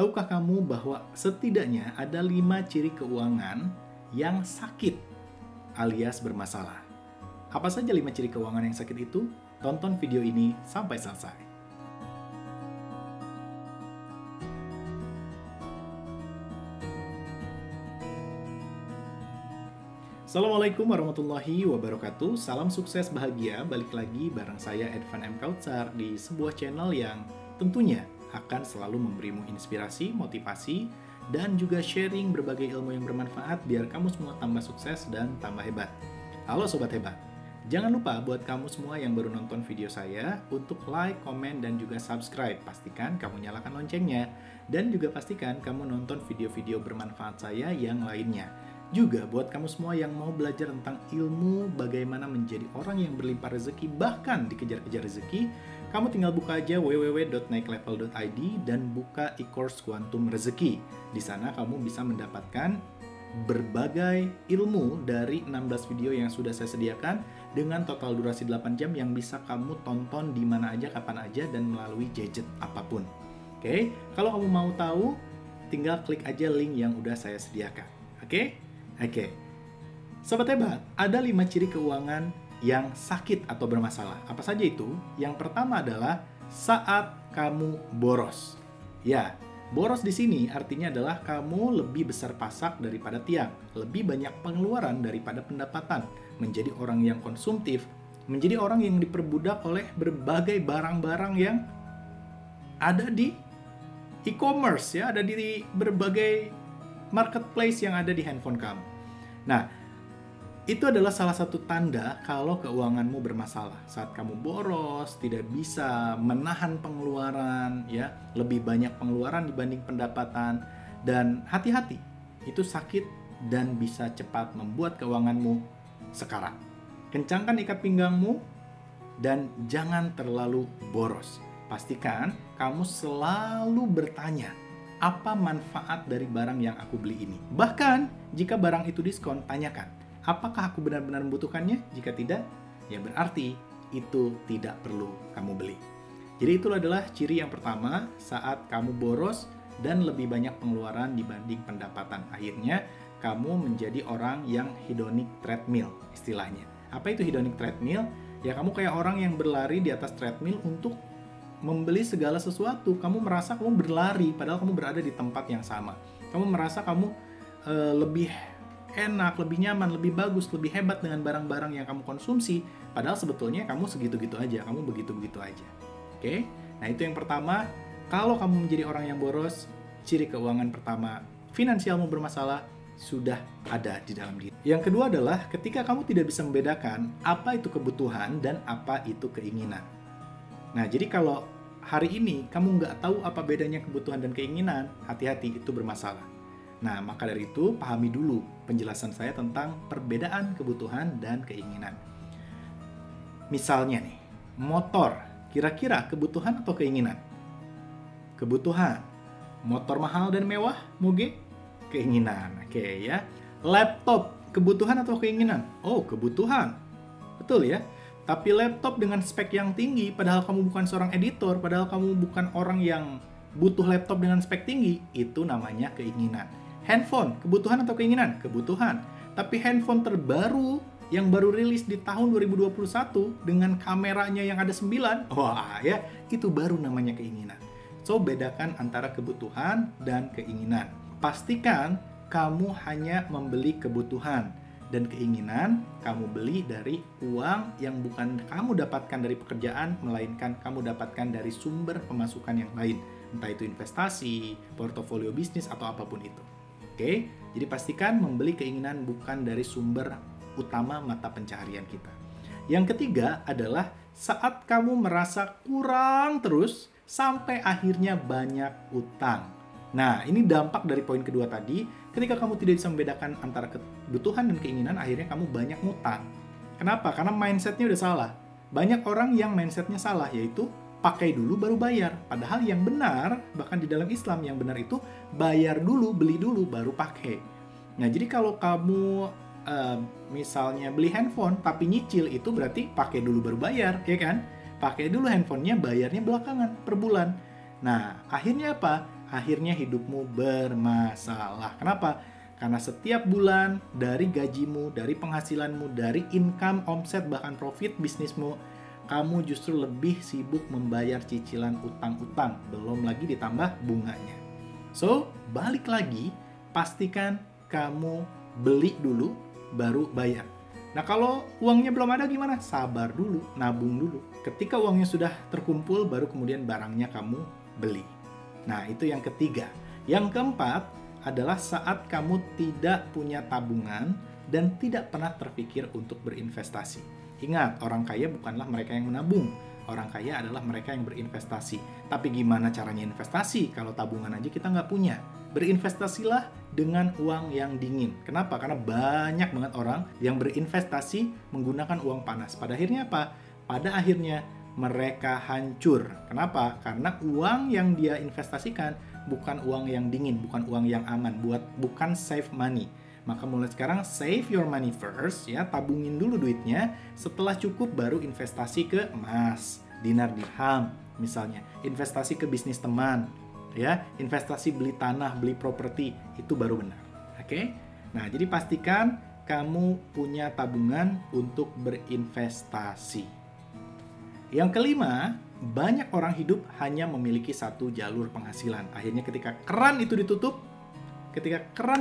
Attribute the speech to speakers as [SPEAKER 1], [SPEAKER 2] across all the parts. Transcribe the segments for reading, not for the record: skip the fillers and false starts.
[SPEAKER 1] Tahukah kamu bahwa setidaknya ada 5 ciri keuangan yang sakit alias bermasalah? Apa saja 5 ciri keuangan yang sakit itu? Tonton video ini sampai selesai. Assalamualaikum warahmatullahi wabarakatuh. Salam sukses bahagia. Balik lagi bareng saya Edvan M. Kautsar di sebuah channel yang tentunya akan selalu memberimu inspirasi, motivasi, dan juga sharing berbagai ilmu yang bermanfaat biar kamu semua tambah sukses dan tambah hebat. Halo Sobat Hebat, jangan lupa buat kamu semua yang baru nonton video saya untuk like, komen, dan juga subscribe. Pastikan kamu nyalakan loncengnya, dan juga pastikan kamu nonton video-video bermanfaat saya yang lainnya. Juga buat kamu semua yang mau belajar tentang ilmu bagaimana menjadi orang yang berlimpah rezeki, bahkan dikejar-kejar rezeki, kamu tinggal buka aja www.naiklevel.id dan buka e-course Kuantum Rezeki. Di sana kamu bisa mendapatkan berbagai ilmu dari 16 video yang sudah saya sediakan dengan total durasi 8 jam yang bisa kamu tonton di mana aja, kapan aja, dan melalui gadget apapun. Oke, kalau kamu mau tahu, tinggal klik aja link yang udah saya sediakan. Oke. Sobat Hebat, ada 5 ciri keuangan yang sakit atau bermasalah. Apa saja itu? Yang pertama adalah saat kamu boros. Ya, boros di sini artinya adalah kamu lebih besar pasak daripada tiang, lebih banyak pengeluaran daripada pendapatan, menjadi orang yang konsumtif, menjadi orang yang diperbudak oleh berbagai barang-barang yang ada di e-commerce, ya, ada di berbagai marketplace yang ada di handphone kamu. Nah, itu adalah salah satu tanda kalau keuanganmu bermasalah. Saat kamu boros, tidak bisa menahan pengeluaran, ya, lebih banyak pengeluaran dibanding pendapatan, dan hati-hati, itu sakit dan bisa cepat membuat keuanganmu sekarat. Kencangkan ikat pinggangmu dan jangan terlalu boros. Pastikan kamu selalu bertanya, apa manfaat dari barang yang aku beli ini? Bahkan, jika barang itu diskon, tanyakan, apakah aku benar-benar membutuhkannya? Jika tidak, ya berarti itu tidak perlu kamu beli. Jadi itu adalah ciri yang pertama saat kamu boros dan lebih banyak pengeluaran dibanding pendapatan. Akhirnya, kamu menjadi orang yang hedonic treadmill, istilahnya. Apa itu hedonic treadmill? Ya, kamu kayak orang yang berlari di atas treadmill untuk membeli segala sesuatu. Kamu merasa kamu berlari padahal kamu berada di tempat yang sama. Kamu merasa kamu lebih enak, lebih nyaman, lebih bagus, lebih hebat dengan barang-barang yang kamu konsumsi, padahal sebetulnya kamu segitu-gitu aja, kamu begitu-begitu aja. Oke? Nah, itu yang pertama. Kalau kamu menjadi orang yang boros, ciri keuangan pertama, finansialmu bermasalah, sudah ada di dalam diri. Yang kedua adalah ketika kamu tidak bisa membedakan apa itu kebutuhan dan apa itu keinginan. Nah, jadi kalau hari ini kamu nggak tahu apa bedanya kebutuhan dan keinginan, hati-hati, itu bermasalah. Nah, maka dari itu, pahami dulu penjelasan saya tentang perbedaan kebutuhan dan keinginan. Misalnya nih, motor, kira-kira kebutuhan atau keinginan? Kebutuhan. Motor mahal dan mewah, moge? Keinginan, oke ya. Laptop, kebutuhan atau keinginan? Oh, kebutuhan. Betul ya? Tapi laptop dengan spek yang tinggi, padahal kamu bukan seorang editor, padahal kamu bukan orang yang butuh laptop dengan spek tinggi, itu namanya keinginan. Handphone, kebutuhan atau keinginan? Kebutuhan. Tapi handphone terbaru yang baru rilis di tahun 2021 dengan kameranya yang ada 9, wah ya, itu baru namanya keinginan. So, bedakan antara kebutuhan dan keinginan. Pastikan kamu hanya membeli kebutuhan. Dan keinginan kamu beli dari uang yang bukan kamu dapatkan dari pekerjaan, melainkan kamu dapatkan dari sumber pemasukan yang lain. Entah itu investasi, portofolio bisnis, atau apapun itu. Oke? Jadi pastikan membeli keinginan bukan dari sumber utama mata pencaharian kita. Yang ketiga adalah saat kamu merasa kurang terus sampai akhirnya banyak utang. Nah, ini dampak dari poin kedua tadi. Ketika kamu tidak bisa membedakan antara kebutuhan dan keinginan, akhirnya kamu banyak ngutang. Kenapa? Karena mindsetnya udah salah. Banyak orang yang mindsetnya salah, yaitu pakai dulu baru bayar. Padahal yang benar, bahkan di dalam Islam yang benar itu bayar dulu, beli dulu, baru pakai. Nah, jadi kalau kamu misalnya beli handphone tapi nyicil, itu berarti pakai dulu baru bayar, ya kan? Pakai dulu handphonenya, bayarnya belakangan per bulan. Nah, akhirnya apa? akhirnya hidupmu bermasalah. Kenapa? Karena setiap bulan dari gajimu, dari penghasilanmu, dari income, omset, bahkan profit bisnismu, kamu justru lebih sibuk membayar cicilan utang-utang, belum lagi ditambah bunganya. So, balik lagi, pastikan kamu beli dulu, baru bayar. Nah, kalau uangnya belum ada gimana? Sabar dulu, nabung dulu. Ketika uangnya sudah terkumpul, baru kemudian barangnya kamu beli. Nah, itu yang ketiga. Yang keempat adalah saat kamu tidak punya tabungan dan tidak pernah terpikir untuk berinvestasi. Ingat, orang kaya bukanlah mereka yang menabung. Orang kaya adalah mereka yang berinvestasi. Tapi gimana caranya investasi kalau tabungan aja kita nggak punya? Berinvestasilah dengan uang yang dingin. Kenapa? Karena banyak banget orang yang berinvestasi menggunakan uang panas. Pada akhirnya apa? Pada akhirnya mereka hancur. Kenapa? Karena uang yang dia investasikan bukan uang yang dingin, bukan uang yang aman, bukan save money. Maka mulai sekarang save your money first, ya, tabungin dulu duitnya. Setelah cukup baru investasi ke emas, dinar dirham misalnya, investasi ke bisnis teman, ya, investasi beli tanah, beli properti, itu baru benar. Oke? Nah, jadi pastikan kamu punya tabungan untuk berinvestasi. Yang kelima, banyak orang hidup hanya memiliki satu jalur penghasilan. Akhirnya ketika keran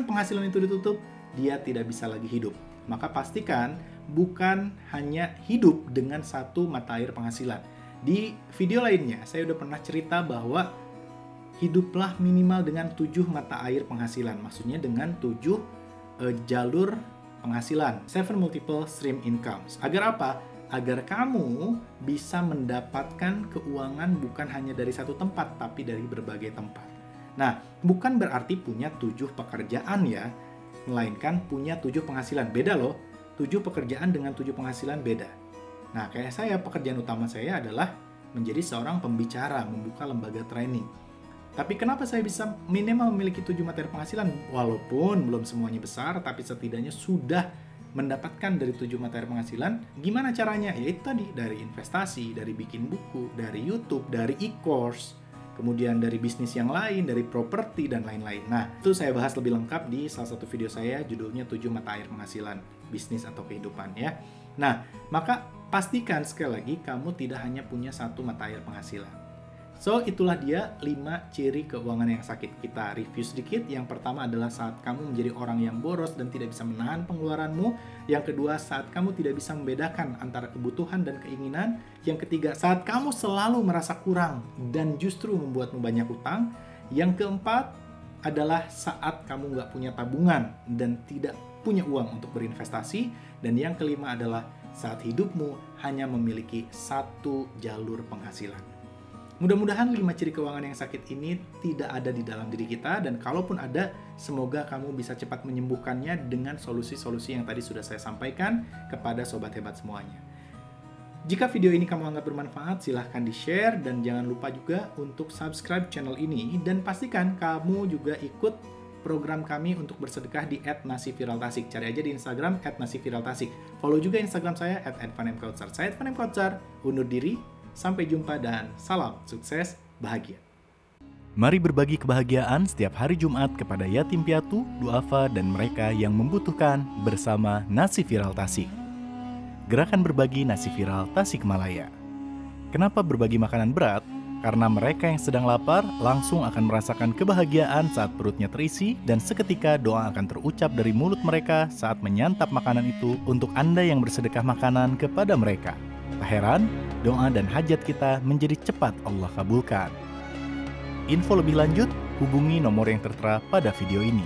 [SPEAKER 1] penghasilan itu ditutup, dia tidak bisa lagi hidup. Maka pastikan bukan hanya hidup dengan satu mata air penghasilan. Di video lainnya, saya udah pernah cerita bahwa hiduplah minimal dengan 7 mata air penghasilan. Maksudnya dengan 7 jalur penghasilan. 7 multiple stream incomes. Agar apa? Agar kamu bisa mendapatkan keuangan bukan hanya dari satu tempat, tapi dari berbagai tempat. Nah, bukan berarti punya 7 pekerjaan ya, melainkan punya 7 penghasilan. Beda loh, 7 pekerjaan dengan 7 penghasilan beda. Nah, kayak saya, pekerjaan utama saya adalah menjadi seorang pembicara, membuka lembaga training. Tapi kenapa saya bisa minimal memiliki 7 materi penghasilan? Walaupun belum semuanya besar, tapi setidaknya sudah mendapatkan dari 7 materi penghasilan. Gimana caranya? Ya itu tadi, dari investasi, dari bikin buku, dari YouTube, dari e-course, kemudian dari bisnis yang lain, dari properti, dan lain-lain. Nah, itu saya bahas lebih lengkap di salah satu video saya, judulnya 7 mata air penghasilan, bisnis atau kehidupan ya. Nah, maka pastikan sekali lagi, kamu tidak hanya punya satu mata air penghasilan. So, itulah dia 5 ciri keuangan yang sakit. Kita review sedikit. Yang pertama adalah saat kamu menjadi orang yang boros dan tidak bisa menahan pengeluaranmu. Yang kedua, saat kamu tidak bisa membedakan antara kebutuhan dan keinginan. Yang ketiga, saat kamu selalu merasa kurang dan justru membuatmu banyak utang. Yang keempat adalah saat kamu nggak punya tabungan dan tidak punya uang untuk berinvestasi. Dan yang kelima adalah saat hidupmu hanya memiliki satu jalur penghasilan. Mudah-mudahan 5 ciri keuangan yang sakit ini tidak ada di dalam diri kita, dan kalaupun ada, semoga kamu bisa cepat menyembuhkannya dengan solusi-solusi yang tadi sudah saya sampaikan kepada sobat hebat semuanya. Jika video ini kamu anggap bermanfaat, silahkan di-share, dan jangan lupa juga untuk subscribe channel ini, dan pastikan kamu juga ikut program kami untuk bersedekah di @nasiviraltasik. Cari aja di Instagram @nasiviraltasik. Follow juga Instagram saya @edvanmkautsar. Saya Edvan M. Kautsar, undur diri. Sampai jumpa dan salam sukses bahagia.
[SPEAKER 2] Mari berbagi kebahagiaan setiap hari Jumat kepada yatim piatu, duafa, dan mereka yang membutuhkan bersama Nasi Viral Tasik. Gerakan berbagi Nasi Viral Tasikmalaya. Kenapa berbagi makanan berat? Karena mereka yang sedang lapar langsung akan merasakan kebahagiaan saat perutnya terisi, dan seketika doa akan terucap dari mulut mereka saat menyantap makanan itu untuk Anda yang bersedekah makanan kepada mereka. Tak heran, doa dan hajat kita menjadi cepat Allah kabulkan. Info lebih lanjut, hubungi nomor yang tertera pada video ini.